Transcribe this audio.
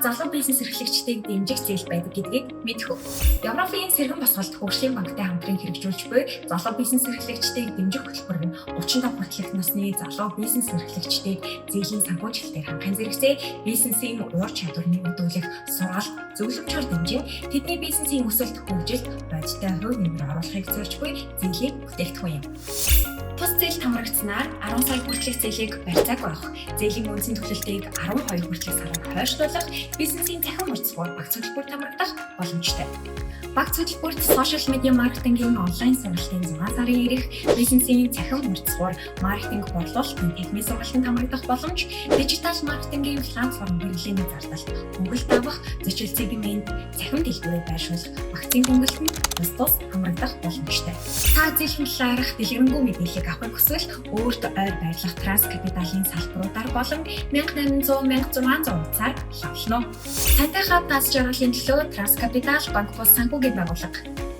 залуу бизнес эрхлэгчдийг дэмжих зээл байдаг гэдгийг мэдэх үү? Европын сэргэн босголт хөгжлийн банктай хамтран хэрэгжүүлж буй залуу бизнес эрхлэгчдийг дэмжих хөтөлбөр нь 35 хүртэлх насны залуу бизнес эрхлэгчдийг зээлийн санхүүжилтээр хангахын зэрэгцээ бизнесийн уур чадварыг өдөөлөх сургалт, зөвлөмжөөр дэмжин тэдний бизнесийн өсөлт, хөгжилд бодиттой хувь нэмэр оруулахыг зорж буй зээлийн бүтээгдэхүүн юм. Тус зээл хамрагдсанаар 10 сая хүртэлх зээлийг барьцааг авах, зээлийн үнцийн төлөлтийг 12 хүртэлх сараар хойшлуулах, бизнесийн цахим хурцлбор багц хөтөлбөрт хамрагдах боломжтой. Багц хөтөлбөрт сошиал медиа маркетингийн онлайн сургалтын 6 сарын ирэх, бизнесийн цахим хурцлбор, маркетинг борлуулалтын техникийн сургалтанд хамрагдах боломж, дижитал маркетингийн платформ хэрэглээний зардал, хөнгөлөлт авах, зочил сегмент, цахим дэлгүүрээ байршуулах, вакцины хөнгөлөлтөнд тус хамрагдах боломжтой. Та зээлийн талаарх дэлгэрэнгүй мэдээллийг авахыг хүсвэл өөртөө ойр байрлах Транскапиталийн салбаруудаар болон 1800-1600 утсаар хавлана. Тантай хамт аз жаргалын төлөө Транскапитал банк бус санхүүгийн байгууллага.